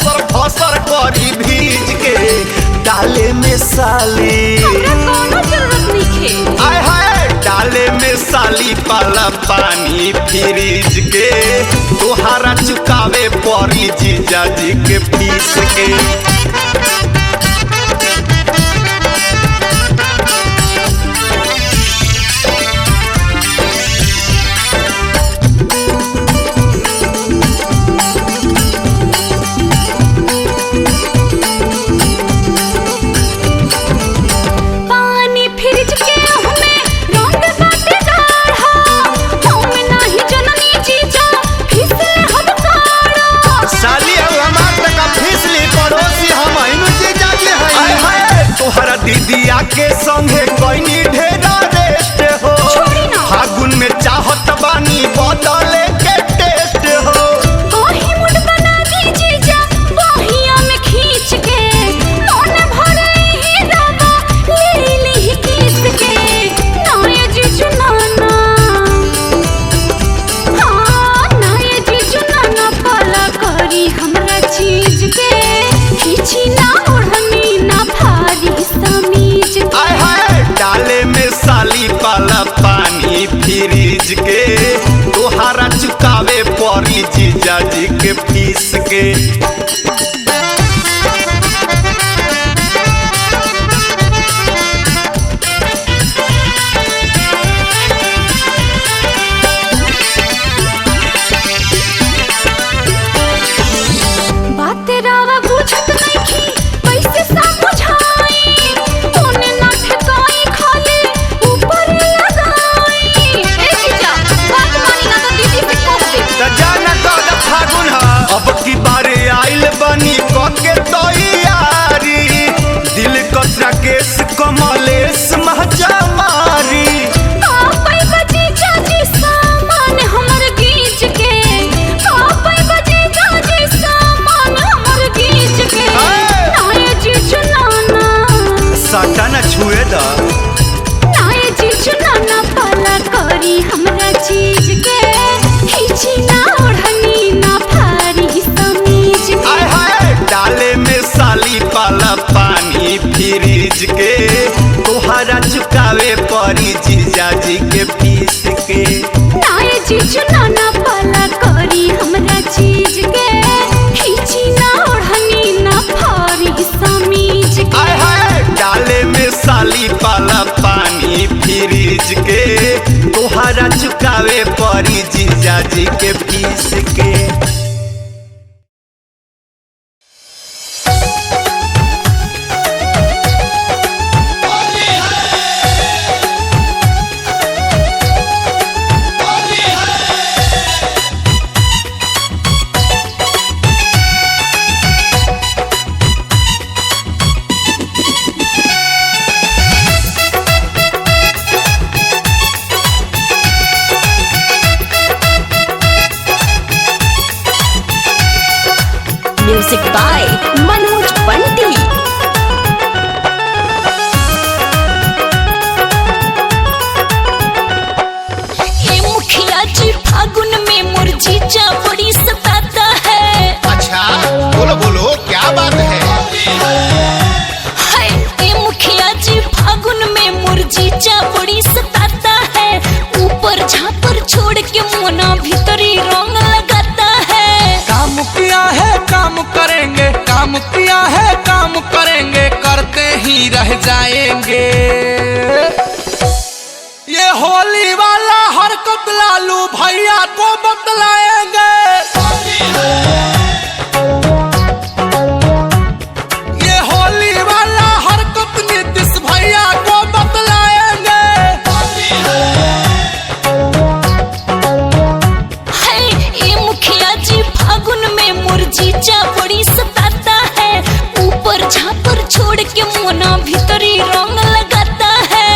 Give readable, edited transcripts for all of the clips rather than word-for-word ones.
फसर फसर करी भीज के डाले में साली। कोनो जरूरत नहीं आय हाय डाले में साली पाला पानी फ्रिज के तोहारा चुकावे पड़ी जीजा जी के फीस के। दीदिया के संगे कोई ढेरा रेस्ट हो फागुन में चाहत बानी बदले के टेस्ट हो। वही मुड बना दीजिए जा वहिया में खींच के मन भरे ही रवा ले ली किस के नाये जीजू नाना। हाँ नाये जीजू नाना पाला करी हमरा चीज के खींची ना ओढ़नी ना भारी समीज के। आय हाय डाले में साली पाला पानी फ्रिज के तोहारा चुकावे पड़ी जीजा जी के फीस के। अब की बारे आइल बनी के तैयारी दिल कचरा केस कमलेश महजा मारी। साटा न छुए दा नाये जीजू नाना पाला करी हमरा चीज के खींची ना ओढ़नी ना भारी समीज के। आय हाय डाले में साली पाला पानी फ्रिज के तोहारा चुकावे पड़ी जीजा जी के फीस के। नाये जीजू नाना पाला करी हमरा चीज के खींची ना ओढ़नी ना भारी समीज के। आय हाय डाले में साली पाला पानी फ्रिज के तोहारा चुकावे पड़ी जीजा जी के फीस के। Music by Manoj Bunty. ये मुखिया जी फागुन में मुरझीचा बड़ी सताता है। अच्छा बोलो बोलो क्या बात है? हाय ये मुखिया जी फागुन में मुरझीचा बड़ी सताता है। ऊपर झापर छोड़ के मोना भीतरी रंग लगाता है। काम किया है काम करेंगे, काम किया है काम करेंगे, करते ही रह जाएंगे। ये होली वाला हरकत लालू भैया को बतलाएंगे। ये होली वाला हरकत नीतीश भैया को बतलाएंगे। हाय ये मुखिया जी फागुन में मुरझीचा बड़ी सताता है। ऊपर झापर छोड़ के मोना भीतरी रंग लगाता है।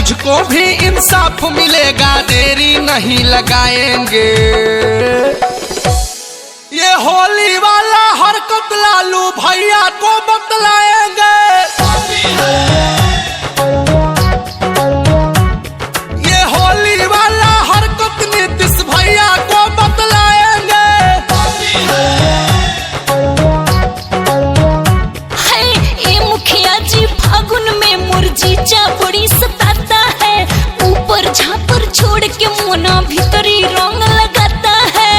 तुझको भी इंसाफ मिलेगा, देरी नहीं लगाएंगे। ये होली वाला हरकत लालू भैया को बतलाएंगे। ये होली वाला हरकत नीतीश भैया को बतलाएंगे। है ए मुखिया जी फागुन में मुरझीचा बड़ी सताता है, ऊपर झापर छोड़ के मोना भीतरी रंग लगाता है।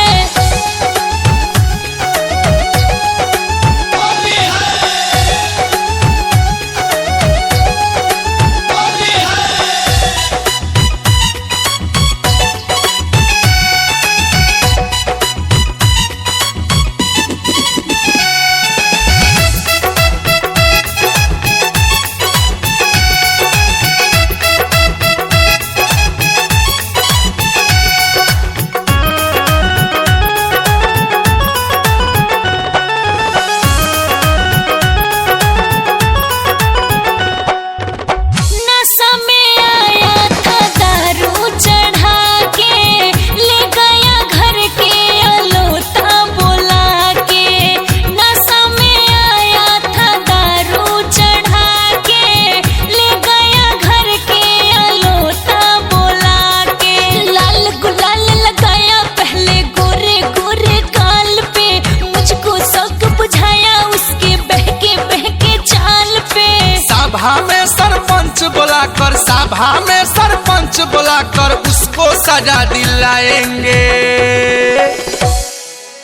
सभा में सरपंच बुलाकर उसको सजा दिलाएंगे।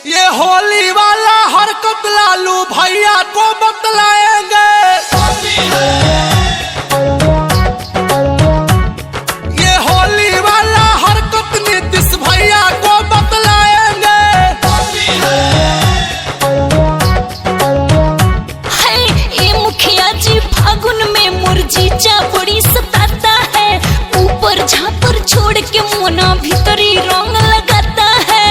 ये होली वाला हरकत लालू भैया को बतलाएंगे। ये होली वाला हरकत नीतीश भैया को बतलाएंगे। है ए मुखिया जी फागुन में मुरझीचा बड़ी सताता है, ऊपर झापर छोड़ के मोना भीतरी रंग लगाता है।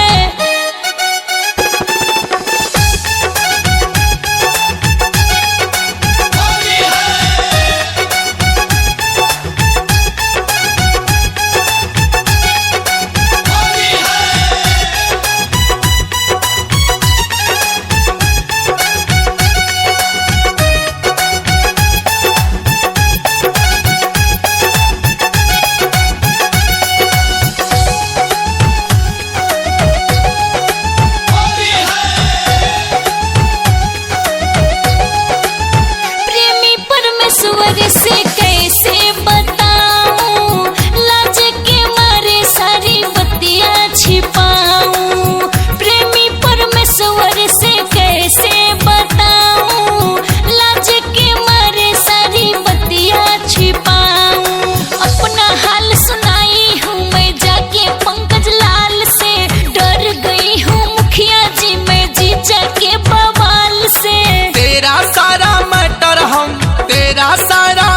से कैसे बताऊं, लाज के मारे सारी बत्तियां छिपाऊं। प्रेमी परमेश्वर से कैसे बताऊं, लाज के मारे सारी बत्तियां छिपाऊं। अपना हाल सुनाई हूँ मैं जाके पंकज लाल से, डर गई हूँ मुखिया जी मैं जीजा के बवाल से। तेरा सारा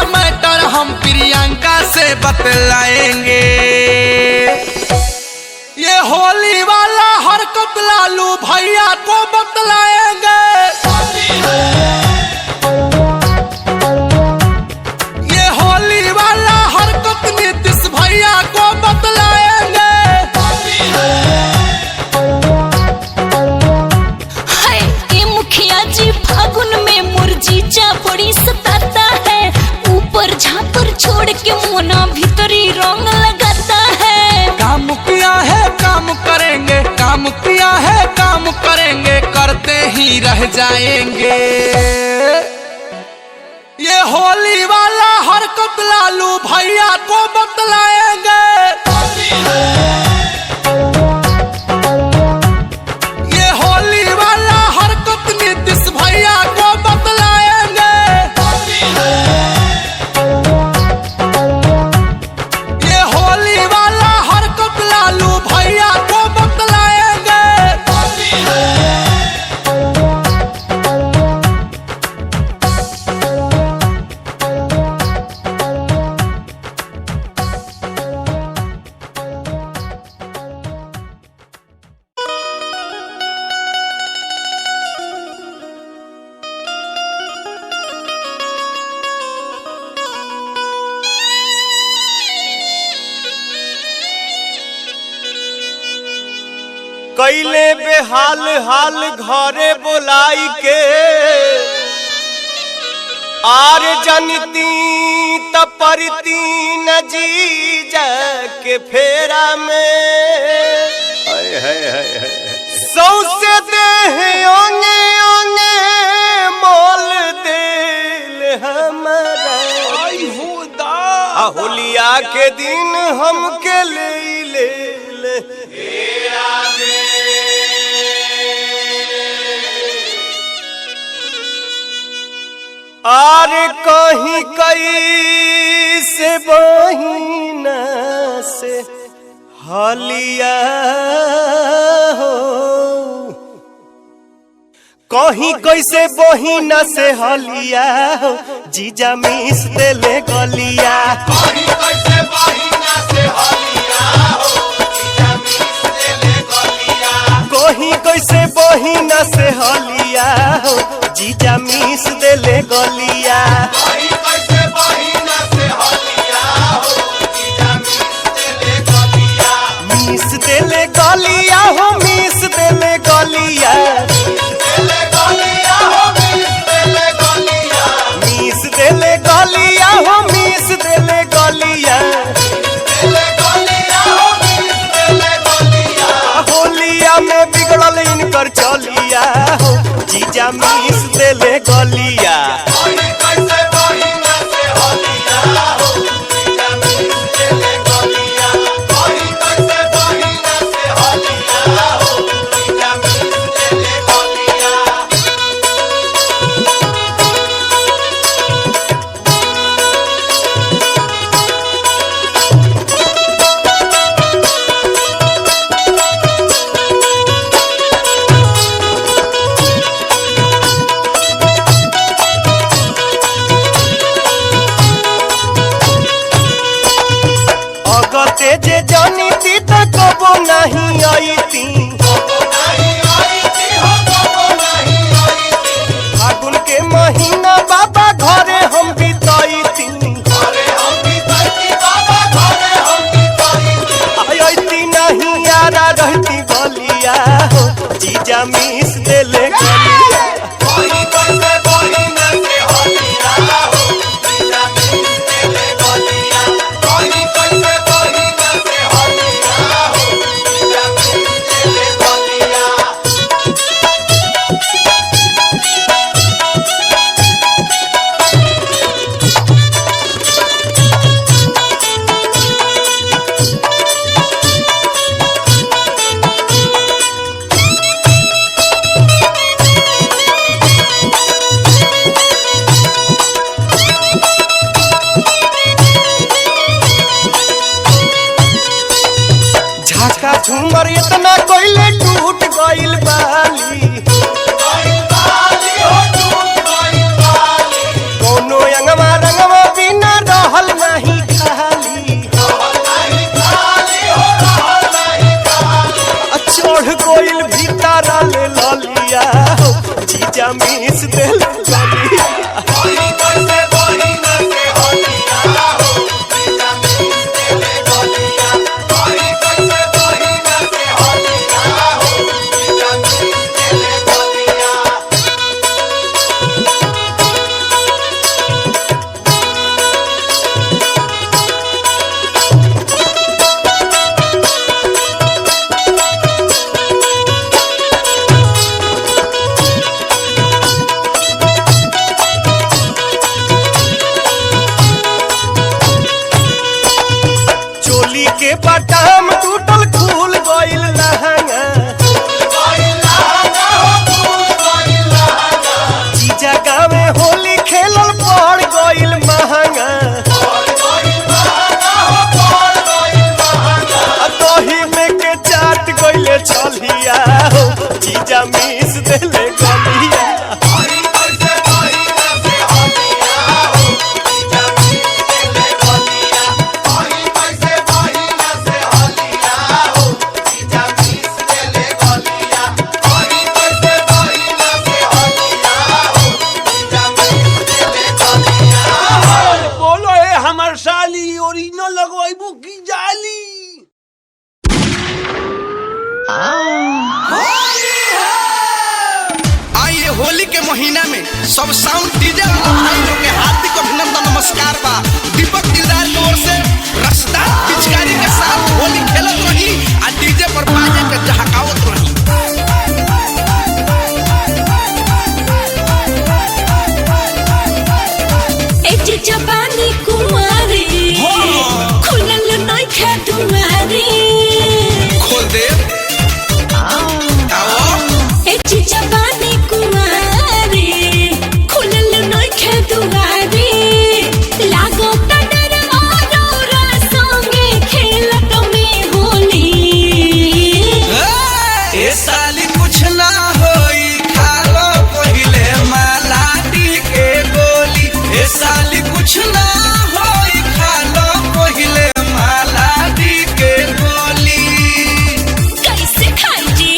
मैटर हम प्रियंका से बतलाएंगे। ये होली वाला हरकत लालू भैया को बतलाएंगे। ये होली वाला हरकत नीतीश भैया को बतलाएंगे। है ए मुखिया जी फागुन में मुरझीचा बड़ी सताता है, ऊपर झापर छोड़ के मोना भीतरी रंग लगाता है। काम किया है काम करेंगे, काम किया है काम करेंगे, करते ही रह जाएंगे। ये होली वाला हरकत लालू भैया को बतलाएंगे। ये होली वाला हरकत नीतीश भैया को बतलाएंगे। ये होली वाला हरकत लालू भैया को बतलाएंगे। कैले बेहाल हाल घरे बोलाई के आर जनती तपरती न जीजा के फेरा में सौसे देह ओंगे ओंगे मोल दिल हमारा होलिया के दिन हमके ले आर कहीं कई से बहिना से हलिया हो कहीं कैसे बहिना से हलिया हो जीजा मिस देले गलिया कहीं कैसे बहिना से हलिया हो जीजा मिस देले गलिया कहीं कैसे बहिना से हलिया हो जीजा मिस देले गलिया कहीं कैसे बहिना से हलिया हो जीजा मिस देले गलिया मिस देले गलिया हो मिस देले गलिया मिस देले गलिया होलिया में बिगड़ल इनकर चलिया हो जीजा मिस देले गलिया जे जानी थी तो कबो नहीं आई थी फागुन के महीना बाबा घरे हम बिताई थी आई नहीं यारा रहती गलिया हो जीजा मिस देले गलिया झूमर इतना कोइले टूट गइल बाली कोनो अंगवा रंगवा बिना रहल नहीं खाली चढ़ गइल भीतर ले ललिया जीजा मिस देल गलिया सब साउंड डीजे वाला भाई लोग के हार्दिक अभिनंदन नमस्कार बा। दीपक दिलदार की ओर से रसदार पिचकारी के साथ होली खेलत रही आ डीजे पर बाजे के जहकावत रही। जवानी कुमारी खुलल नइखे दुआरी खोल दे जवानी कुमारी खुलल नइखे दुआरी लागो तडर औरोरा संगे खेलत में होली ए साली कुछ ना होई खालो पहिले मालाटी के गोली। ए साली कुछ ना होई खालो पहिले मालाटी के गोली। कैसे खाई जी?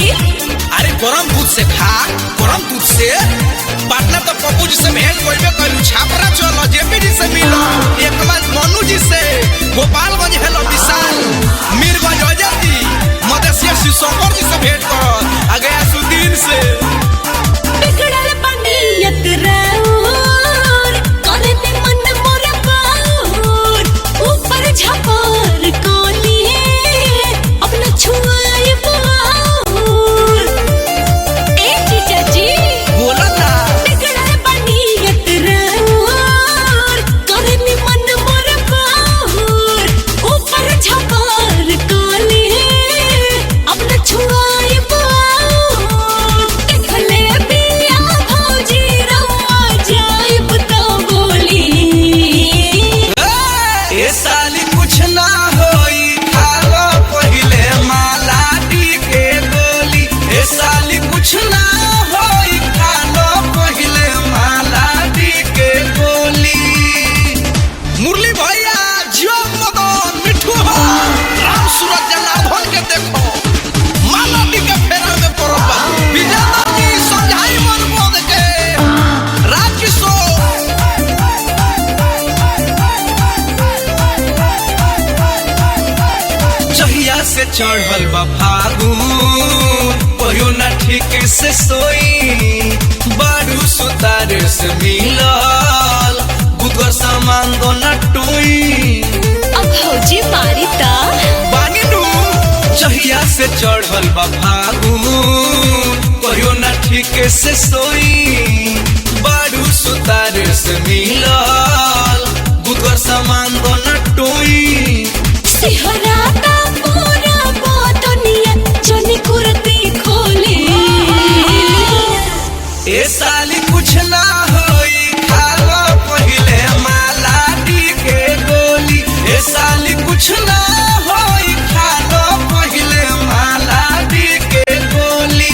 अरे गरम दूध से खा, गरम दूध से। पाटना तो पप्पू जी से भेंट कोइबे करू, छापरा चलो जेपी जी से मिलो, एक बार मनु जी से, गोपालगंज हेलो विशाल, मीरगंज अजय जी, मदेशिया शिवशंकर जी से भेंट करो, आगे असुद्दीन से। बिगड़ल बनियत राउर करे ते मन मोर बाउर ऊपर झपार कोली अपना छुआए बाउर ए जीजा जी बोला ना बिगड़ल बनियत राउर करे ते मन मोर बाउर ऊपर झपार कोली अपना छुआए बाउर देखले बिया भौजी रवा जाइब तो बोली ए साली कुछ ना होई खालो पहिले मालाटी के गोली। ए साली कुछ ना होई खालो पहिले मालाटी के गोली। मुरली भैया जियो मदन मिठू हो राम सूरज जनार्दन के देखो मालाटी के फेरा में पड़बा। विजेंद्र जी समझाई मन बोध के राजकिशोर जहिया से चढ़ल बा फागुन कहियो ना ठीक से सोई बारू सुतार से मिलल बुधर सामान दो न टोई। अब भौजी मारी ता बानी नू जहिया से चढ़ल बा फागुन कहियो ना ठीक से सोई बारू सुतार से मिलल बुधर सामान दो न टोई। सिहराता पूरा बोतनिया जनी कुर्ती खोले ए साली कुछ ना होई खालो पहिले मालाटी के गोली। ए साली कुछ ना होई खालो पहिले मालाटी के गोली।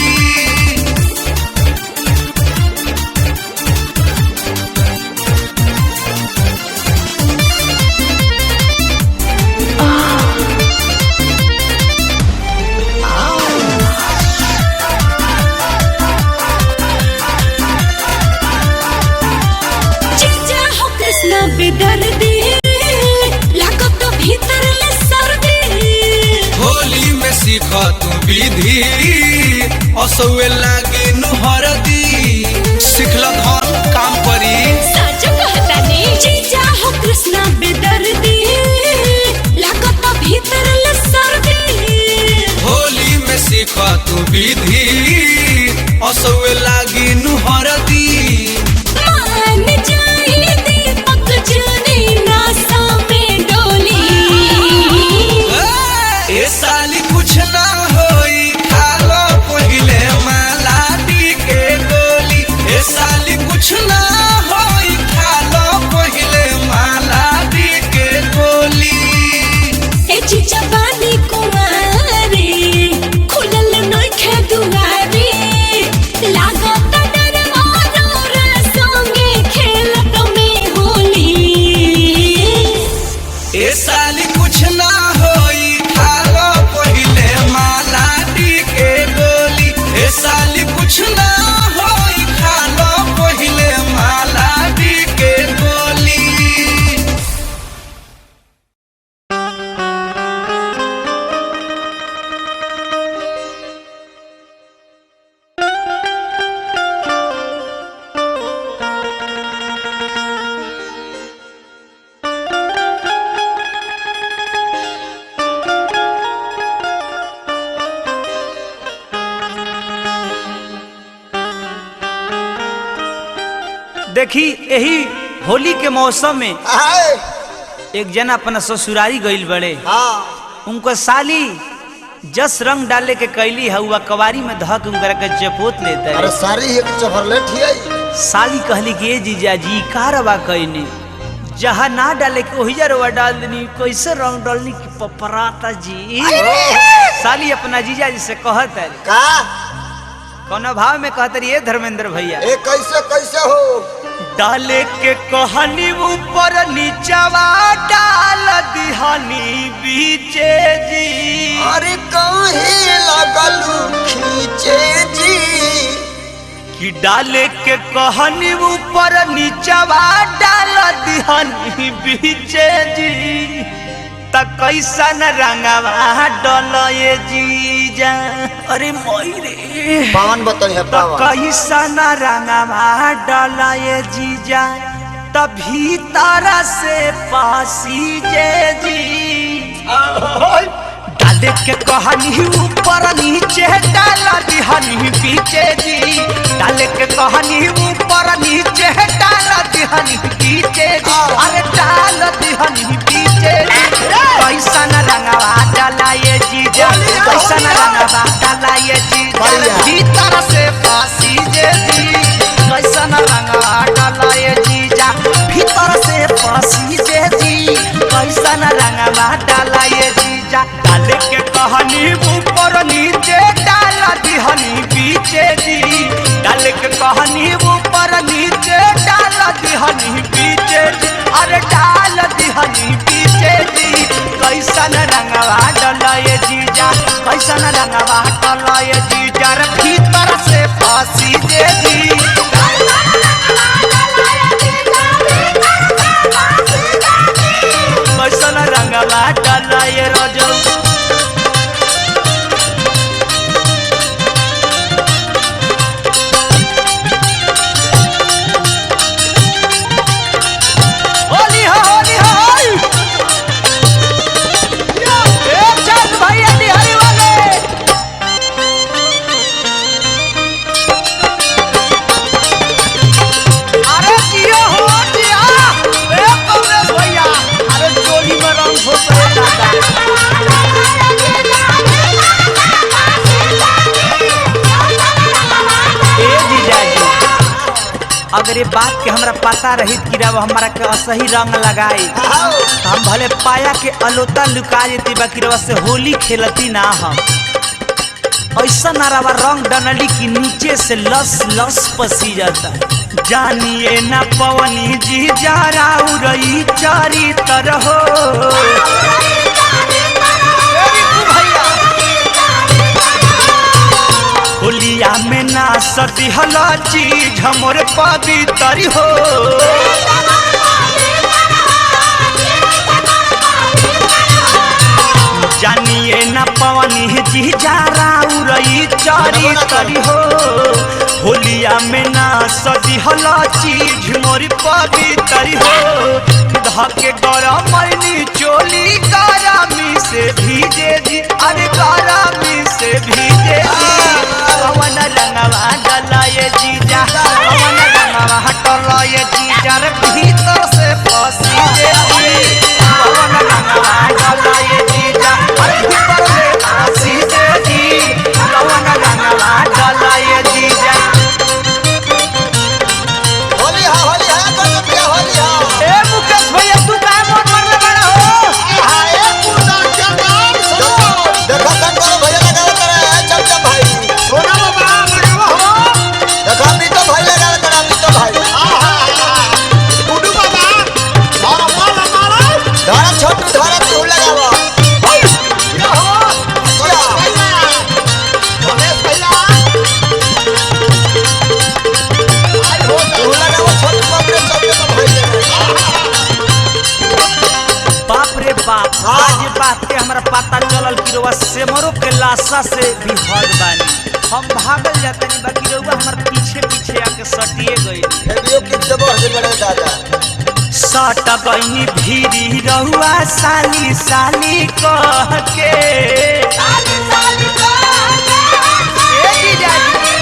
जीजा हो कृष्णा बेदर्दी लागो तो भीतर ले सर्दी होली में सीख तू विधि असुए लागे नुहरदी सिखल धन काम करी। सच कहता नी जीजा हो कृष्णा बेदर्दी लागो तो भीतर ले सर्दी होली में सीख तू विधि असुए लागे नुहरदी। मान जाए दीपक जनी नासा में डोली ए साली कुछ ना होई खालो पहिले माला देखी यही होली के मौसम में हाय एक जना अपना ससुरारी गइल बड़े। हाँ उनको साली जस रंग डाले के कैली हुआ कवारी में धक उनकर के चपोत लेता अरे है। सारी एक चफरलेट ही साली कहली कि ए जीजा जी कारवा कहनी जहाँ ना डाले के वही जरवा डाल देनी कैसे रंग डालनी की पपराता जी। साली अपना जीजा जी से कहत है का कौन भाव में कहते रही धर्मेंद्र भैया ए कैसे कैसे हो डाले के कहनी ऊपर नीचवा डाल दिहानी बीचे जी। अरे काहे लगलू खींचे जी कि डाले के कहनी ऊपर नीचवा डाल दिहानी बीचे जी। त कैसन रंगवा डलए जीजा अरे मोरे पावन बताई है त पावन कैसन रंगवा डलए जीजा तभी तारा से पासी जे जी। डाले के कहनी ऊपर नीचे डाल दिहनी पीछे जी। डाले के कहनी ऊपर नीचे डाल दिहनी पीछे जी। अरे डाल दिहनी पीछे जी। कैसन रंगवा डालाए जीजा कैसन रंगवा डालाए जीजा भीतर से फांसी जे जी। कैसन रंगवा डालाए जीजा भीतर से फांसी जे जी। कैसन रंगवा डालाए जीजा डाले के कहनी ऊपर नीचे डाल दिहनी पीछे जी। डाले के कहनी ऊपर नीचे डाल दिहनी पीछे जी। अरे डाल दिहनी पीछे जी। कैसन रंगवा डलाए जीजा कैसन रंगवा डलाए जीजा रे भीतर से फांसी दे जी। कैसन रंगवा डलाए रजो होली हो होली हो ए चंद भैया दिहाड़ी वाले अरे जियो हो जिया ए कांग्रेस भैया अरे चोली में रंग घुस रहा ए जीजा जी अगर ये बात के हमरा पता रही कि रब हमारा के असही रंग लगाई हम भले पाया के अलोता लुका जेती बाकी रवा से होली खेलती ना हम ऐसा नारावा रंग डनली की नीचे से लस लस पसी जाता है। जानिए ना पवनी जी जा राउ रही चारी तरह होलिया में ना सती हला चीज हमर पवित्र हो। जानिए न पवनी जी जा राउ रही चारी तरी हो। होलिया में ना सदी हला चीज मोरी पवित्र हो। धके गरम मैनी चोली गरमी से भीजे जी। अरे गरमी से भीजे जी। पवन रंगवा डलाए जीजा पवन रंगवा डलाए जीजा रे भीतर से फंसी जे जी। पवन रंगवा डलाए जीजा अरे भीतर से फंसी जे जी। पवन रंगवा डलाए जीजा होली है होली है ए मुकेश भैया तू काय मन मरले बड़ा हो। हाय पूरा क्या नाम सुनो देखो तक भैया लगा करे चमचम भाई सोना बाबा लगावा हो देखो भी तो भाई लगा करे भी तो भाई गुड्डू बाबा और मारा धारा छोटू धारा तू लगावा ये हो या गणेश भैया आई हो तू लगावा छोटू बाबू चमचम भाई बाप रे बाप आज बात के हमरा पता चलल कि रउआ सेमरो के लाशा से भी हद बानी। हम भागल जातनी बाकी रउआ हमर पीछे पीछे आके सटिए गई। हेबियो की जबर से बड़े दादा सट गईनी भीरी रहुआ साली साली कह के ए जीजा जी।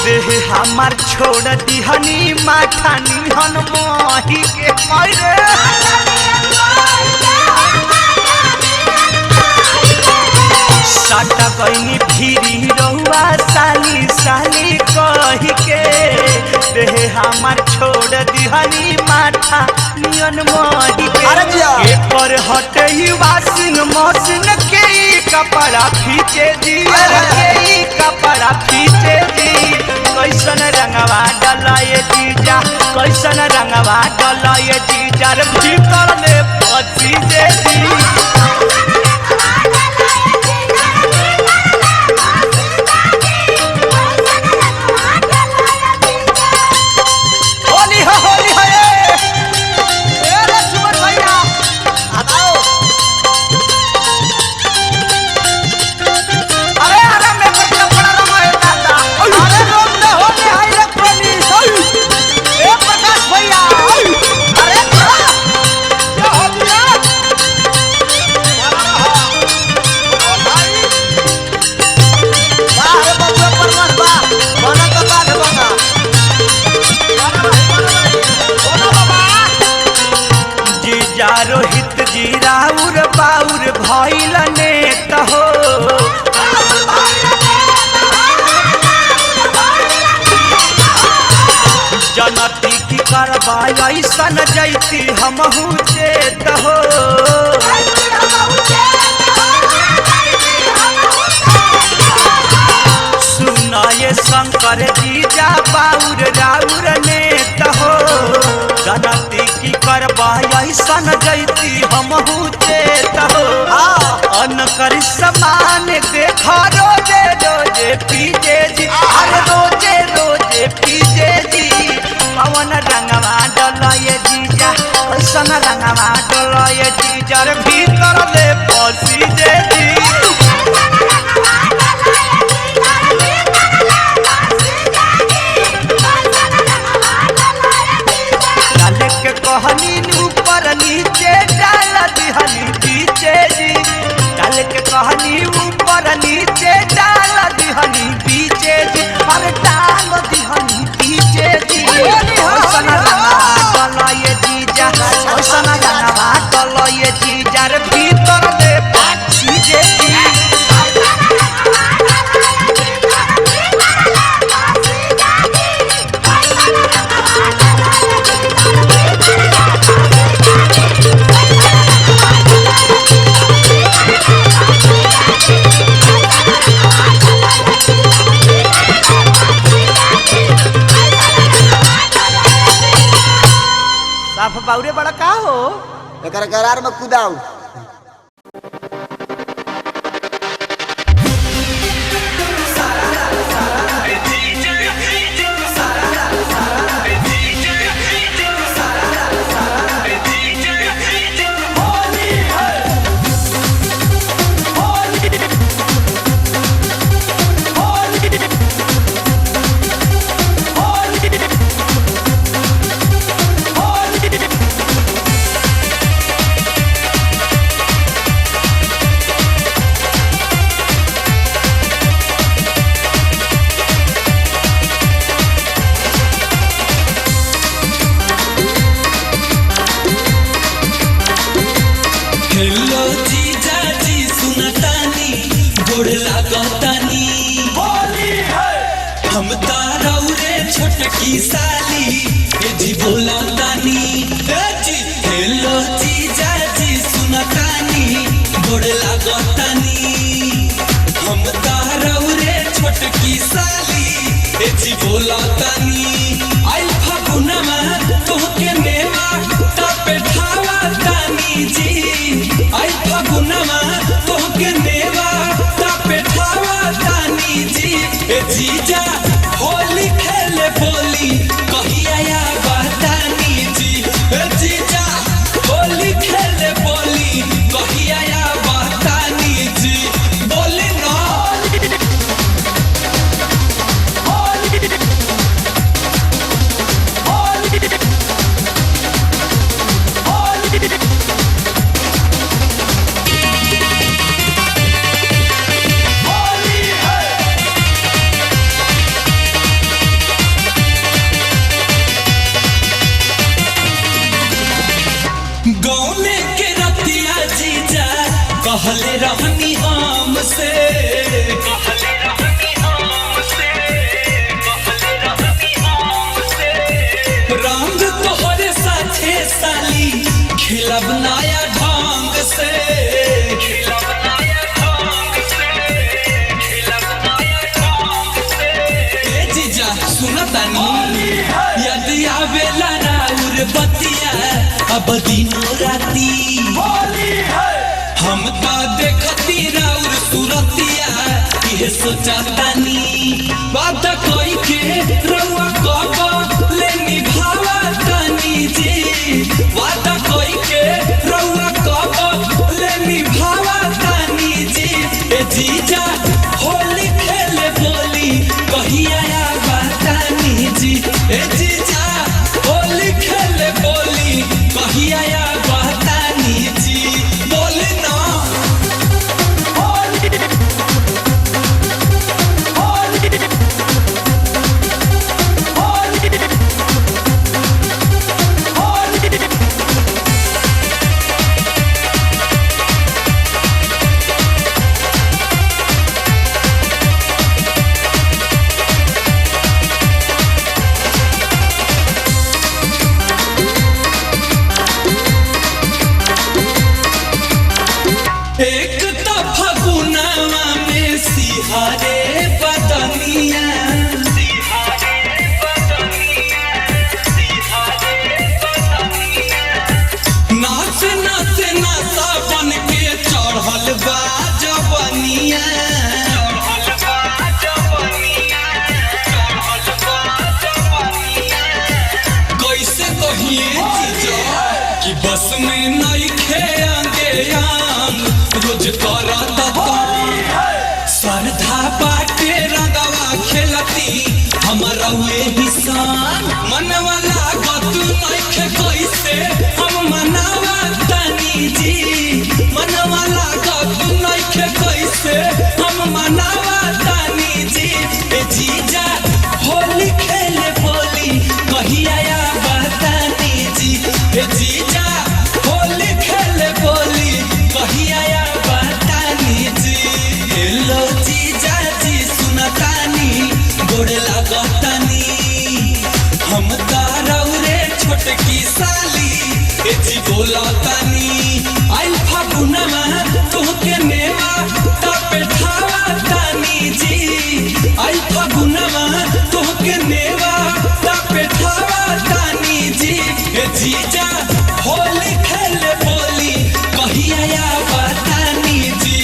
देह देह हमार छोड़ दिहनी माथा निहन मोही के मारे साटा गईनी फिरी रहुआ साली साली कही के देह हमार छोड़ दिहनी माथा नियन मोही के अरे जिया। एपर हटे ही वासिन मौसिन के ई कपड़ा खींचे दी अरे के ई कपड़ा खींचे दी कैसन रंगवा डलाए जीजा कैसन रंगवा डलाए जीजा रे भीतर ले पसी जे दी होली हो ए रे सुमन भैया हटाओ अरे अरे मैं बच्चा बड़ा रंगा है दादा अरे रोक दे होली हाय रे पुलिस ए प्रकाश भैया अरे क्या हो गया वाह रे बबुआ परमास वाह बना तो बात बना जीजा रोहित जी राउर बाउर भइल नेत हो जनती की करबा ऐसन जैती हमहू चेत हो सुनाए शंकर जीजा बाउर राउर नेत हो जनती की करबा ऐसन जैती हमहू चेत हो अनकर समान देखा रोजे रोजे पीजे जी अरे रोजे रोजे पीजे जी पवन रंगवा डलाए जीजा ऐसन रंगवा डलाए जीजा रे भीतर ले पसी जे जी डाले के कहनी ऊपर नीचे डाल दिहनी पीछे जी डाले के कहनी ऊपर नीचे डाल दिहनी पीछे जी अरे डाल दिहनी पीछे जी ओसन रंगवा डलाए जीजा ओसन रंगवा डलाए जीजा रे भीतर ले पसी जे जी साफ बाउरे बड़ा का हो एकर करार में कुदाऊ हेलो जीजा जी सुनतानी गोड़ लागतानी होली है हम तारौरे छोटकी साली ए जी बोलतानी ए जी हेलो जीजा जी सुनतानी गोड़ लागतानी हम तारौरे छोटकी साली ए जी बोलतानी आई फागुनमा तोहके नेवा तपे ठावा तानी जी आई फागुनमा तोहके नेवा तपे ठावा तानी जी ए जीजा होली खेले बोली कहिया या बतानी जी ए जीजा होली खेले बोली कहिया या बतानी जी बोली ना कहले रहनी हमसे रंग तोहरे साथे साली खिलब नया ढंग से जीजा सुनतानी यदि आवेला राउर बतिया अब दिनो राती हम तो देखती राउर सुरतिया ये सोचतानी बात कोई के रउआ कब ले निभावा तानी जी बात कोई के रउआ कब ले निभावा तानी जी ए जीजा होली खेले बोली कहिया आवा तानी जी ए जीजा होली खेले बोली कहिया आवा तानी जी बोली ना एक तो फगुनावा में सिहारे बदनिया नाच नाच नाचा बन के चढ़ल बा जवनिया कैसे कहिए जीजा कि बस में नहीं खेंगे रोज करत श्रद्धा बाटे रंगवा खेलती हमारा वे हिसान मनवा लागत नइखे कैसे हम मनावा तानी जी मनवा लागत नइखे कैसे हम मनावा तानी जी ए जीजा होली खेले बोली कहिया आवा तानी जी ए जीजा होली खेले बोली कहिया आवा तानी जी हेलो जीजा जी सुनतानी गोड़ लागतानी हम तारौरे छोटकी साली ए जी बोलतानी आई फागुनमा तोहके नेवा तपे ठावा तानी जी आई फागुनमा तोहके नेवा तपे ठावा तानी जी ए जीजा होली खेले बोली कहिया आवा तानी जी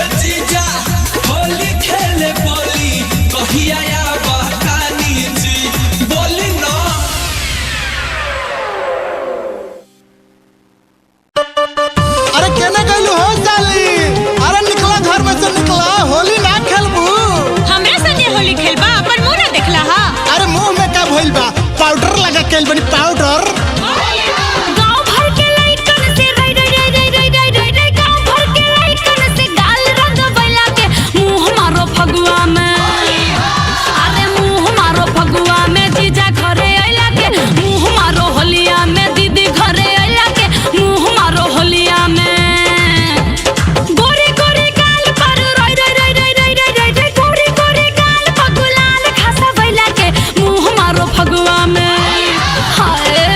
ए जीजा होली खेले बोली कहिया आवा तानी जी बोली ना अरे केने गइलू हो साली? अरे निकला घर में से निकला, होली ना खेलबू। हमरे संगे होली खेलबा अपन मुंह ना देखला हा अरे मुंह में का भइल बा? पाउडर लगा के बनी पाउडर। गांव भर के लइकन से रई रई रई रई रई रई रई रई गांव भर के लइकन से गाल रंग बैला के मुंह मारो फगुआ में अरे मुंह मारो फगुआ में जीजा घरे आइला के मुंह मारो होलिया में दीदी घरे आइला के मुंह मारो होलिया में गोरी गोरी गाल पर रई रई रई रई रई रई रई रई गोरी गोरी गाल पर गुलाल खासा बैला के मुंह मारो फगुआ में हाय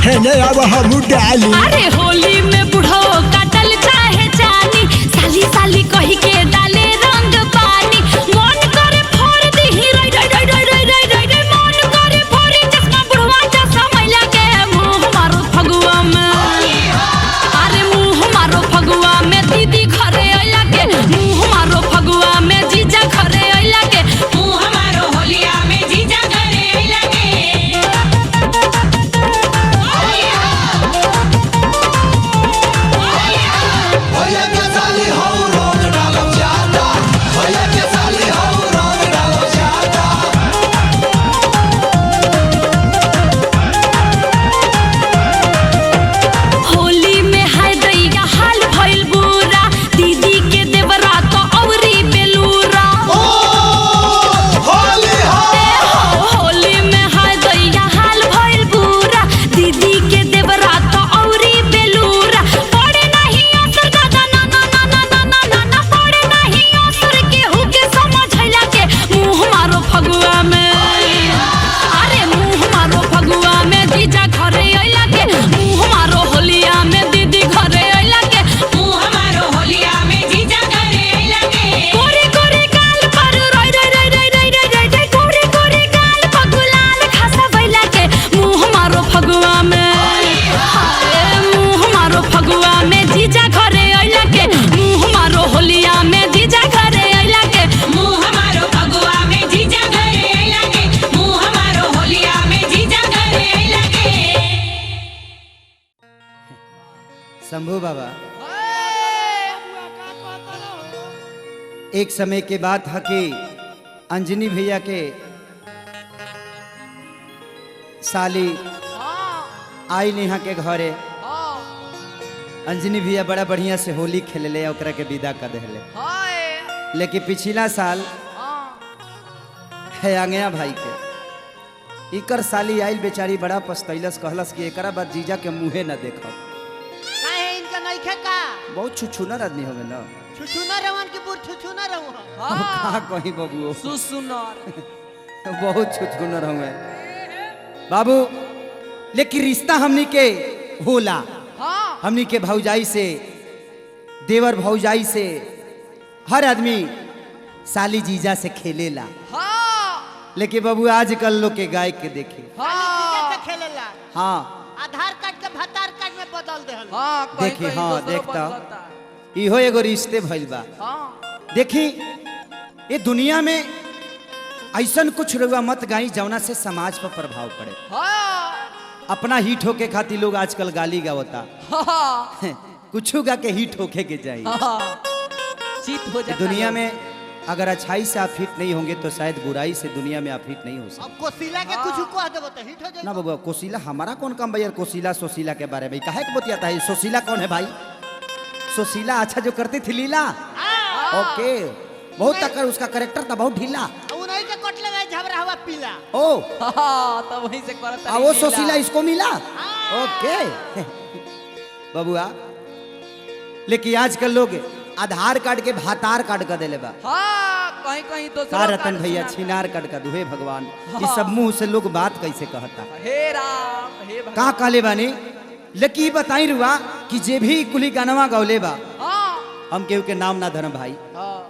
हेने अब हम डाली अरे होली में बुढ़ो काटल चाहे जानी साली साली कही के डाले रंग पानी मन करे फोड़ दी रई रई रई रई रई रई रई रई मन करे फोड़ी चश्मा बुढ़वा जैसा मैला के मुंह मारो फगुआ में अरे मुंह मारो फगुआ में दीदी घरे आइला के मुंह मारो फगुआ में जीजा घरे आइला के मुंह मारो होलिया में जीजा घरे आइला के भैया के साली हो रंग डालो जाता भैया के साली हो रंग डालो जाता होली में हाय दैया हाल भइल बुरा दीदी के देवरा तो औरी बेलूरा होली हो होली में हाय दैया हाल भइल बुरा दीदी के देवरा तो औरी बेलूरा पड़े नहीं असर दादा ना ना ना ना ना ना ना ना पड़े नहीं असर के हुके समझैला के मुंह मारो फगुआ में अरे मुंह मारो फगुआ में जीजा घरे आइला के मुंह मारो होलिया में दीदी घरे आइला के मुंह मारो होलिया में जीजा घरे आइला के कोरी कोरी गाल पर रोई रोई रोई रोई रोई रोई रोई रोई कोरी कोरी गाल पर गुलाल खासा बैला के मुंह मारो फगुआ में हाय मुंह मारो फगुआ में जीजा घरे आइला के मुंह मारो होलिया में जीजा घरे आइला के मुंह मारो फगुआ में जीजा घरे आइला के मुंह मारो होलिया में जीजा घरे आइला के शंभू बाबा एक समय के बात है कि अंजनी भैया के साली आई नेहा के घरे अंजनी भैया बड़ा बढ़िया से होली खेले ओकरा के विदा कर दिले लेकिन पिछला साल है आंगया भाई के इकर साली आइल बेचारी बड़ा पछतैलस कहलस कि एकरा बाद जीजा के मुँहे न देखब काहे इनका नहीं खेका बहुत छुछुनर आदमी होवे ना छुछुना रवन की बुर छुछुना रहू कहाँ कहीं बाबू सुसुनर बहुत छुछुनर हुए बाबू लेकिन रिश्ता हमनी के होला हमनी के भौजाई से देवर भौजाई से हर आदमी साली जीजा से खेलेला लेकिन बाबू आजकल लोग के गाय के देखे कैसे खेलेला हाँ आधार कार्ड के भतार कार्ड में बदल देहल देखी हाँ देखता इहो एगो रिश्ते भइल बा देखी ये दुनिया में ऐसन कुछ रुआ मत गाई जौना से समाज पर प्रभाव पड़े अपना हिट होके खातिर लोग आजकल गाली गावता कुछ गा के हिट होके के जाए चित हो जाता दुनिया में अगर अच्छाई से आप हिट नहीं होंगे तो शायद बुराई से दुनिया में आप हिट नहीं हो सकते अब कोसिला के कुछ कह देबो तो हिट हो जाए ना बाबू कोशिला हमारा कौन काम भैया कोशिला सोशीला के बारे में काहे के बतियाता है सोशीला कौन है भाई सोशीला अच्छा जो करती थी लीला ओके बहुत तक उसका करेक्टर था बहुत ढीला उन्हीं के कटले में झबरा हुआ पीला ओ तब वहीं से करता वो सोशीला इसको मिला ओके बबुआ लेकिन आजकल लोग आधार कार्ड के भातार कार्ड का देले बा कहीं कहीं तो का रतन भैया छिनार कार्ड का दुहे भगवान ये सब मुंह से लोग बात कैसे कहता हे राम हे भगवान का कहले बानी लेकिन ई बताई रुआ कि जे भी कुली गानवा गौले बा हम केहू के नाम ना धरम भाई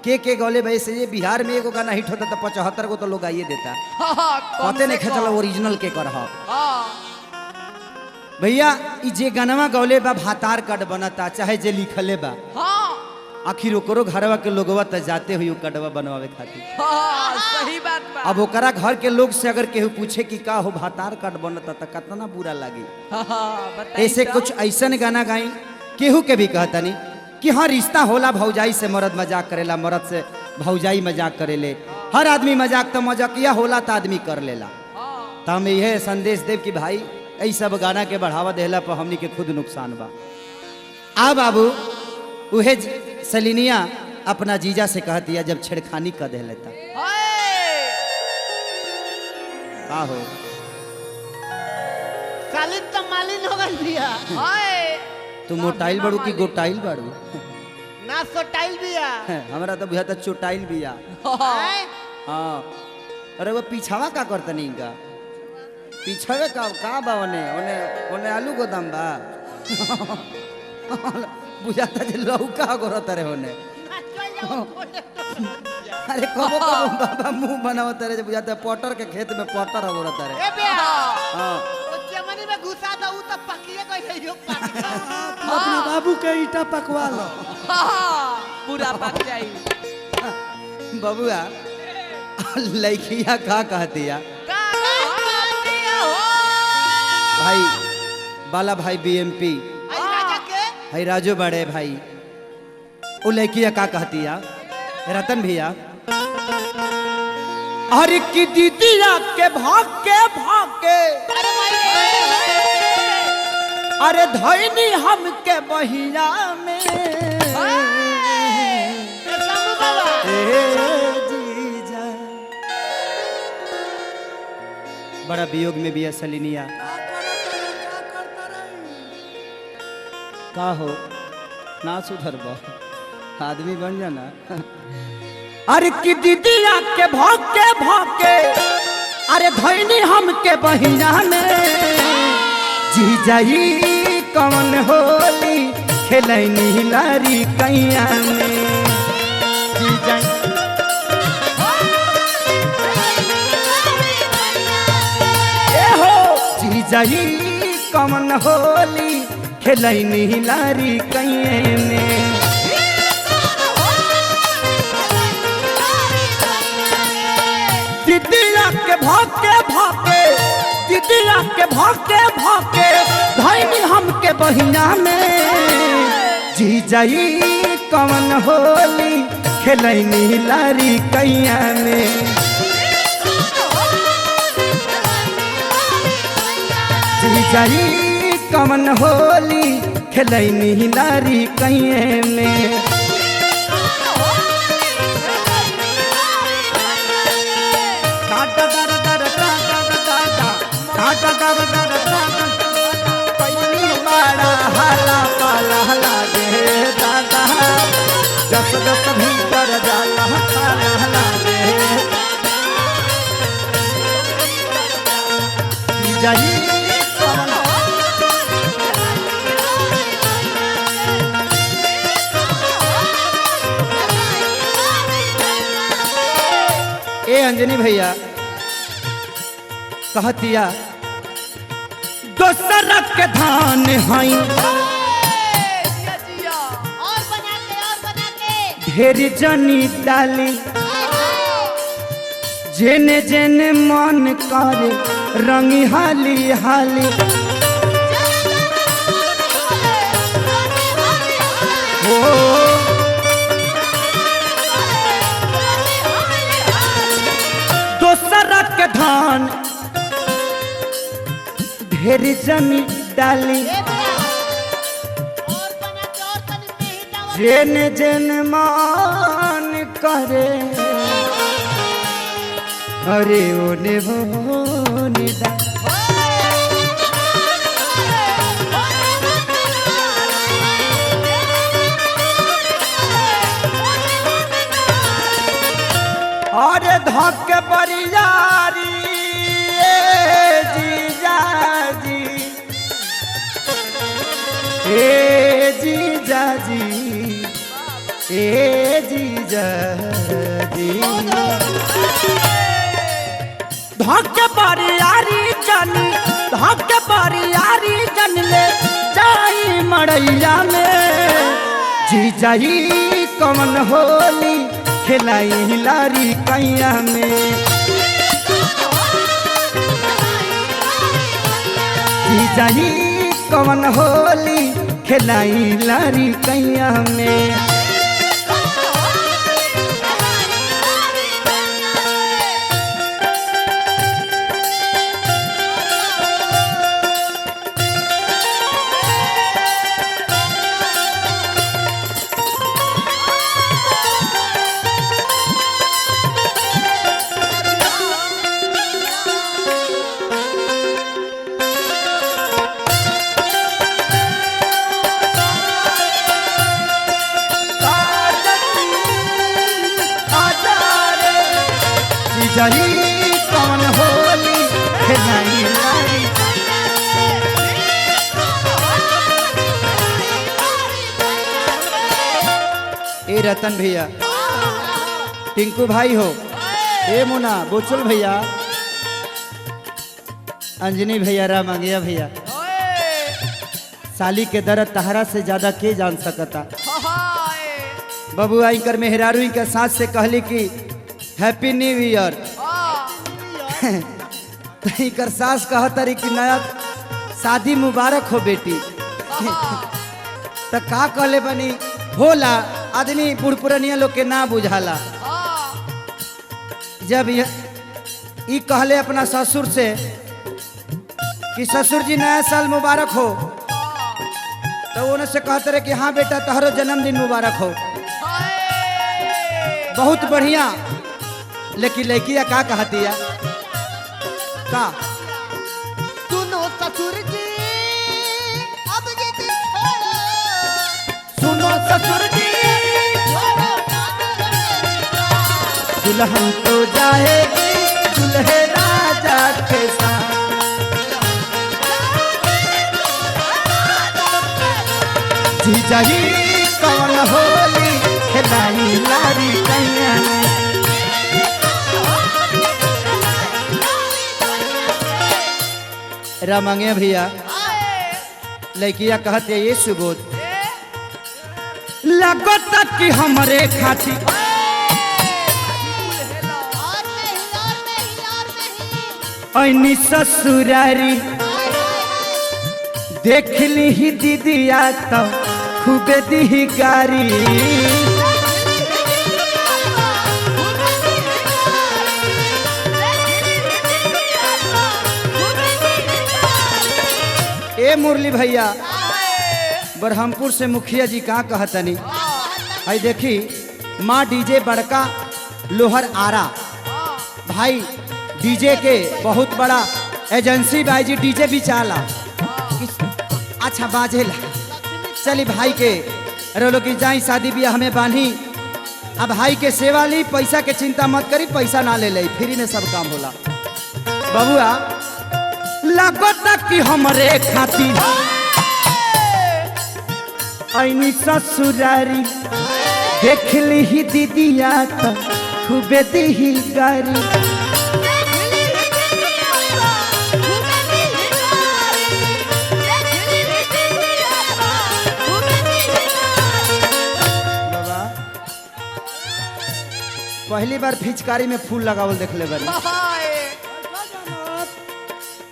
के गौले भाई से ये बिहार में एगो गाना हिट होता तो 75 गो तो लोग आइए देता पते नहीं खेचल ओरिजिनल के कर भैया ई जे गानवा गौले बा भातार कार्ड बनता चाहे जे लिखले बा आखिर ओकरो घरवा के लोगवा त जाते हुई कटवा बनवावे खातिर सही बात बा अब ओकरा घर के लोग से अगर केहू पूछे कि का हो भातार कार्ड बनता त कितना बुरा लागी बताई ऐसे तो। कुछ ऐसन गाना गाई केहू के भी कहता नहीं कि हाँ रिश्ता होला भौजाई से मर्द मजाक करेला मर्द से भौजाई मजाक करेले हर आदमी मजाक तो मजाकिया होला तो आदमी कर लेला तो हम यह संदेश देव कि भाई ऐ सब गाना के बढ़ावा देला पर हमनी के खुद नुकसान बा आ बाबू उहे सलिनिया अपना जीजा से कहती है जब छेड़खानी कर दे लेता का हो सालिन तो मालिन हो गई भैया तू मोटाइल बाड़ू की गोटाइल बाड़ू ना सोटाइल भैया हमरा तो बुझा चोटाइल बिया हाँ अरे वो पीछावा का करता नहीं का पीछे का बा ओने ओने ओने आलू गोदाम बा बुझाता जे लौका गोरत रे ओने चल जाओ फोटे अरे कबो कबो बाबा मुंह बनावत रे जे बुझाता पटर के खेत में पटर गोरत रे ए बेया हां ओ चमनी में घुसा दो उ त पकिए गई है पानी अपना बाबू के ईटा पकवा लो पूरा पक जाई बबुआ लड़किया का कहतिया भाई बाला भाई बीएमपी आई राजा के है राजू बड़े भाई वो लड़किया का कहतिया रतन भैया अरे की दीदिया के भाग के अरे भाई अरे धैनी हमके बहिया में शंभू बाबा ए जीजा बड़ा वियोग में भी है सलिनिया का हो ना सुधर आदमी बन जाना अरे की दीदिया के भाग के अरे धैनी हमके बहिना में जीजाई कौन होली खेलैनी लारी कैया में जीजाई ए हो जीजाई कौन होली खेलैनी लारी कैया में दीदिया के भागे दीदिया के भागे धैनी हमके बहिना में जीजाई कौन होली खेलैनी लारी कैया में जीजाई कौन होली खेलैनी लारी कैया में बड़ा हाला पाला लागे दादा जस जस भीतर जाला पाला लागे जाई ए अंजनी भैया कहतिया दोसर के धान हई और बना के ढेर जनी डाली जेने जेने मन करे रंगी हाली हाली हो दोसर के धान ढेर जनी डाली और तनी नहीं दावा जेन जेन मान करे अरे ओने होने दा अरे धक्के बरियारी जीजा जी ए जीजा जी ए जीजा जी धक्के बरियारी जन ले जाई मड़ैया में जीजाई कौन होली खेलाई लारी कैया में जीजाई कौन होली खेलाई लारी कैया में ए रतन भैया, टिंकू भाई हो, ए मुना बुचुल भैया, अंजनी भैया, रामंगिया भैया, साली के दर्द तहरा से ज्यादा के जान सकता। बबुआ इनकर मेहरारू इनकर साथ से कहली कि हैप्पी न्यू ईयर। तो इनकर सास कहता रही कि नया शादी मुबारक हो बेटी। तो का कहले बनी होला आदमी बुढ़पुरनिया लोग के ना बुझाला। जब ई कहले अपना ससुर से कि ससुर जी नया साल मुबारक हो, तो उन्हें से कहते रहे कि हाँ बेटा तहरो जन्मदिन मुबारक हो। बहुत बढ़िया। लेकिन लड़किया का कहती है का सुनो ससुर जी अब ये दिल छोड़ो, सुनो ससुर जी छोड़ो ना दुल्हन तो जाएगी दुल्हे राजा के साथ, जीजा जी कौन होली खिलाई लारी कैया ने। रामंगे भैया लड़किया कहते ये सुबोध लगता कि हमरे खाती और नहीं ऐनी ससुरारी देख ली ही दीदिया तो खूबे दी गारी। ए मुरली भैया बरहमपुर से मुखिया जी कहाँ कहतनी भाई देखी माँ डीजे बड़का लोहर आरा भाई डीजे के बहुत बड़ा एजेंसी भाई जी डीजे भी चाला अच्छा बाजेला। चली भाई के रोलो की जाई शादी ब्याह हमें बांधी। अब भाई के सेवा ली, पैसा के चिंता मत करी, पैसा ना ले फ्री में सब काम होला। बबुआ लगता कि हमरे खातिर ऐनी ससुरारी देख ली ही दीदिया तो खूबे दी गारी। बाबा पहली बार फिचकारी में फूल लगावल देख ले बनी।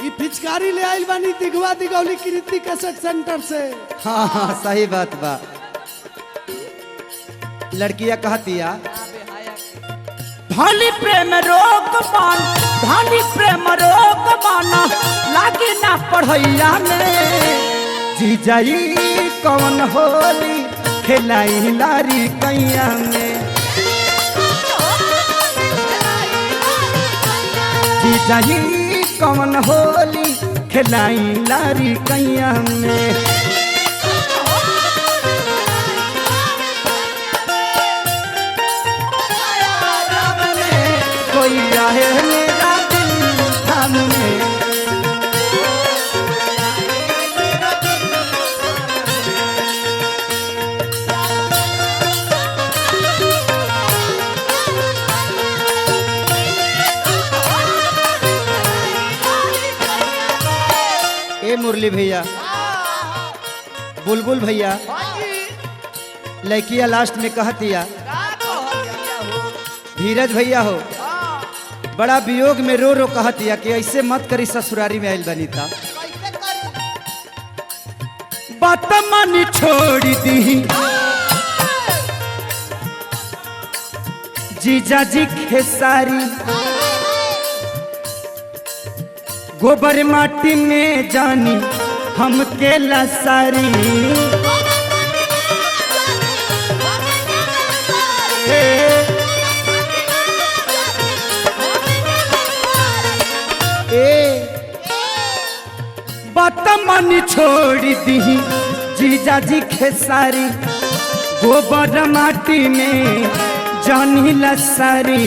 ई पिचकारी ले आइल बानी दिगवा दिगौली कृति कैसेट सेंटर से। हाँ हाँ सही बात बा। लड़कियां कहतिया धनी प्रेम रोग मान, धनी प्रेम रोग माना लागे ना पढ़ैया में। जीजाई कौन होली खेलाई लारी कैया में। जीजाई कौन होली खेलाई लारी कैया में। कोई आए मेरा दिल थामने। ए मुरली भैया बुलबुल भैया लड़किया लास्ट में कहतिया धीरज भैया हो बड़ा वियोग में रो रो कहतिया कि ऐसे मत करी ससुरारी में आइल बनी था। कैसे करी बात मानी छोड़ दी जीजा जी खेसारी गोबर माटी में जानी हम के लसारी। बात मन छोड़ दी जीजा जी खेसारी गोबर माटी में जानी लसारी।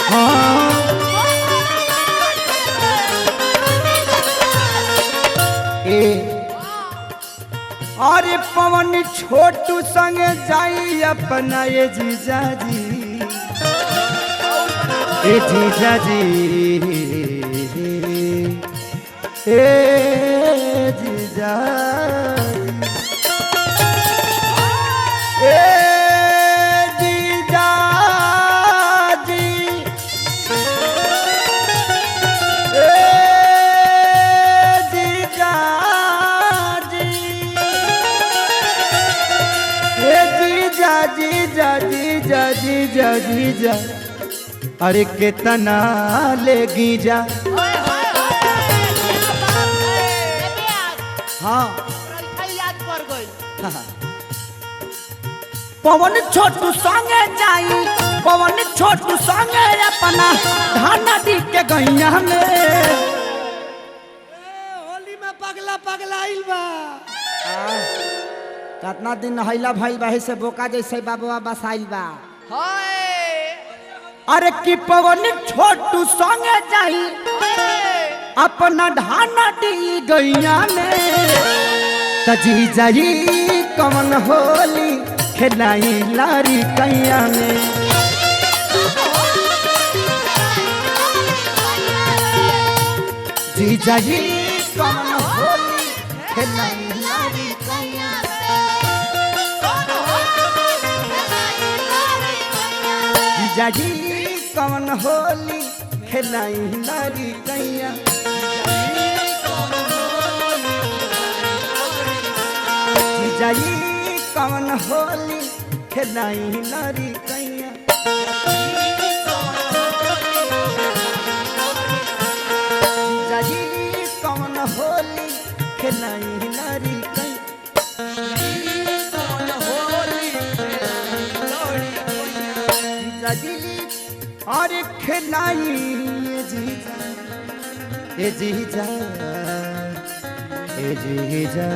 हाँ ए पवन छोटू संग जाई अपना ये जीजा जी, ए जीजा जी, ए जीजा जी, ए जीजा जी, ए जीजा जी, ए जीजा जीजा जीजा जीजा जीजा, अरे कितना लेगी जा। हाँ याद कर गई। पवन छोटू संगे जाई, पवन छोटू संगे अपना धाना दी के गैया में। होली में पगला पगला आइल बा। कितना दिन नहैला भइल बा से बोका जैसे बाबुआ बसाइल बा। अरे कि पवन छोटू संगे जाई अपना धाना दी गैया में, तजी जाई कमन होली खेलाई लारी कैया में। जीजा जी कमन होली खेलाई लारी कैया में। जीजा जी कमन होली खेलाई लारी कैया। जीजा जी कमन होली खेलाई लारी कैया। जीजा जी कमन होली खेलाई लारी कैया। जीजा जी और खेलाई जीजा, ए जीजा, ए जीजा,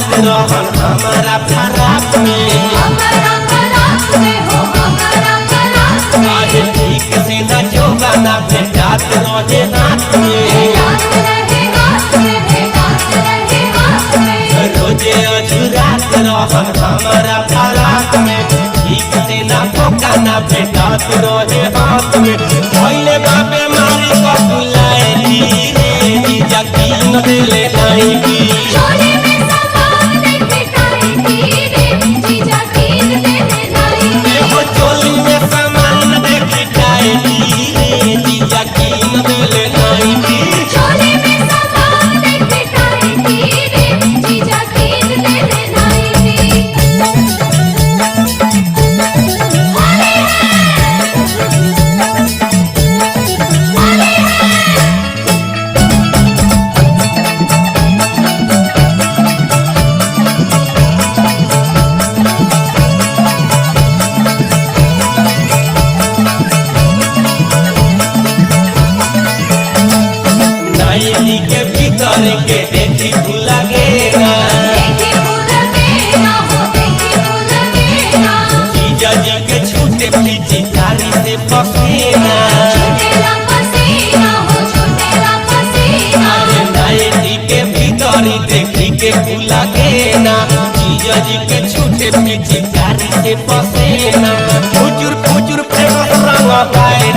हमारा फराक में आज ठीक से न जोगाना भेटात रोजे नाथ में रोजे अजुरात रहन हमारा फराक में ठीक से न जोगाना भेटात रोजे हाथ में पहले बाबे मारी का बुलाए रे जकीन दिले नहीं चोली में सामान देखी पसीना छूटेला पसीना हो छूटेला पसीना अरे नाइटी के भीतरी देखी के खुला गेना जीजा जी के छूटे पिचकारी से पसीना फुजुर फुजुर फेमस रंग गाए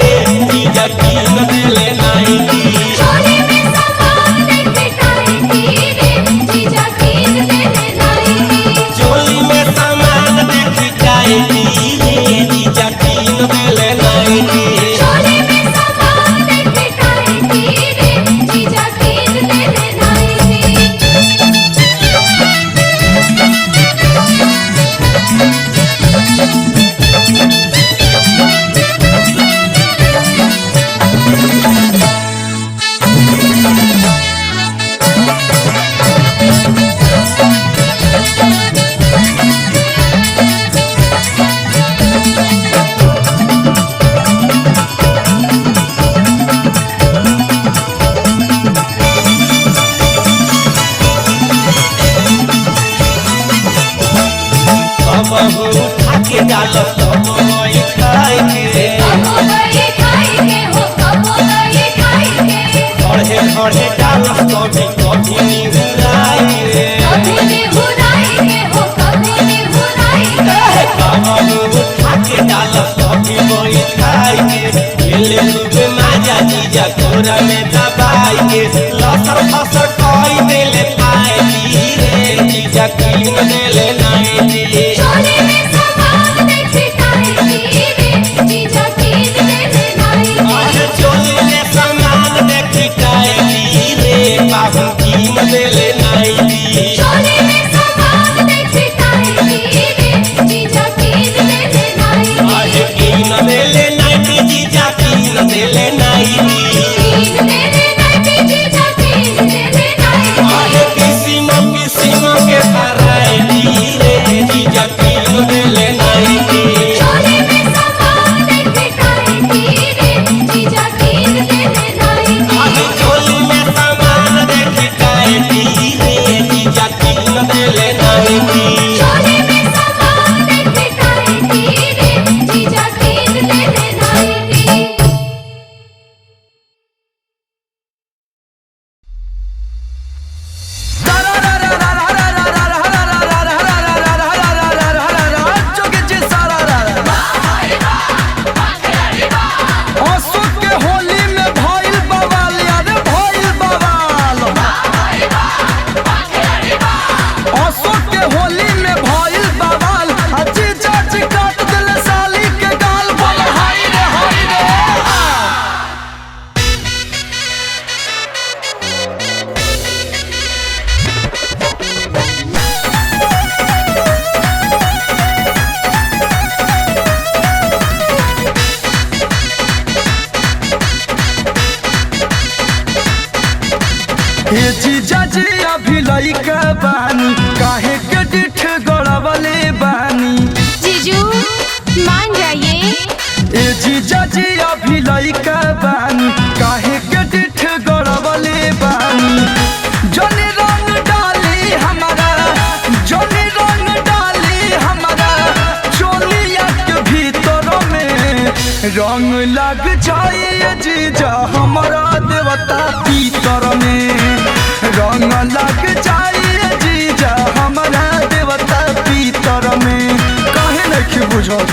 रे जीजा की नदले नाइटी चोली में सामान देखे टाइटी रे जीजा कीन देले नाइटी चोली में सामान देखी जाए रे जीजा की नदले नाइटी चोली में सामान देखे टाइटी रे जीजा कीन देले नाइटी बहू उठा के डाल सब मोई खाए के कबो गई खाई के हो कबो गई खाई के खड़े खड़े डाल कभी कभी निहुराए के कभी निहुराई के हो कभी निहुराई के बहू उठा के डाल कभी मोई खाए के ले लुबे माजा जीजा कोरा में दबाई के लसर फसर कोई देले पाए रे जीजा कीन देले नाई दी चोली में सामान देखे टाइटी रे जीजा कीन देले नाइटी चोली में सामान देखी टाइटी रे बाबू कीन देले नाइटी चोली में सामान देखे टाइटी रे जीजा कीन देले नाइटी अरे कीन देले नाइटी जीजा कीन देले नाइटी कीन देले नाइटी जीजा कीन देले नाइटी अरे किसिम के वैरायटी रे जीजा कीन देले नाइटी चोली में सामान देखे टाइटी रे जीजा कीन देले नाइटी अरे चोली में सामान देखी टाइटी रे जीजा कीन देले नाइटी चोली में सामान देखे टाइटी रे जीजा कीन देले नाइटी हे जीजा जी अभी लइका बानी काहे के डिठ गड़बले बानी जीजू मान जाइए ए जीजा जी अभी लइका बानी काहे के डिठ गड़बले बानी जनी रंग डाली हमारा जनी रंग डाली हमारा चोलिया के भीतर में रंग लग जाए जीजा हमारा देवता पीतर में रंग लग जाए जीजा हमारा देवता पीतर में काहे नहीं बुझल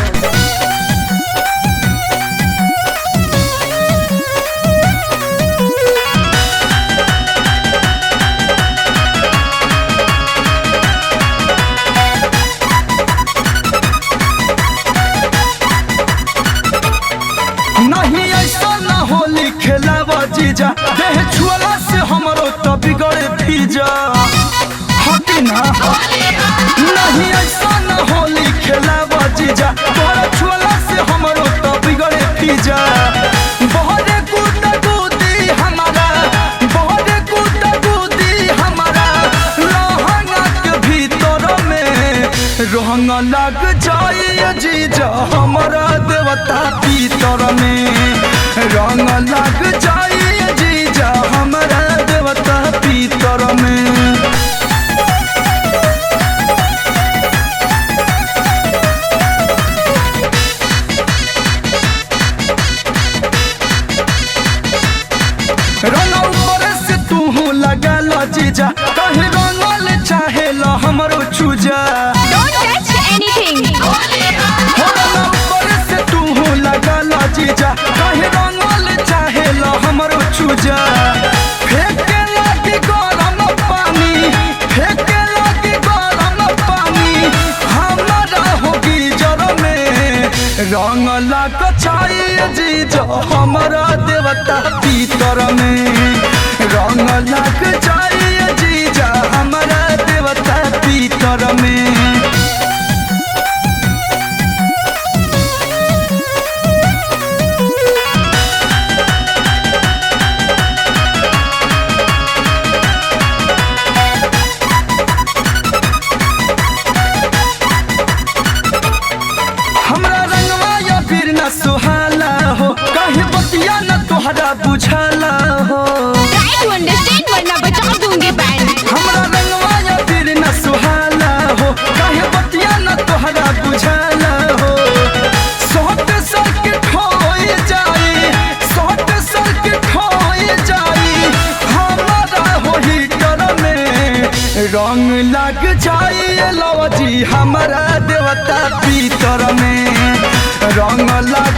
नहीं ऐसा ना होली खेलावा जीजा देह छुअला से हमरो तो बिगड़े भीजा हटी ना नहीं ऐसा ना होली खेलावा जीजा तोरा छुअला से हमरो तो बिगड़े भीजा बहरे कूदा कूदी हमारा बहरे कूदा कूदी हमारा लहंगा के भीतर में रंग लग जाए जीजा हमारा देवता पीतर में रंग लग जाए जीजा हमारा देवता पीतर में जीजा हमारा देवता पीतर में रंग लग जाए जीजा हमारा देवता पीतर में। सुहाला हो कहीं बतिया न तोहरा बुझाला हो वरना बचा दूंगी बैंड। हमरा रंगवा या फिर न सुहाला हो कहीं बतिया न तोहरा बुझाला हो सोट सर्किट होए जाए सोट सर्किट होए जाए हमारा हो हीटर में रंग लग जाए लव जी हमारा देवता पीतर में रंग लग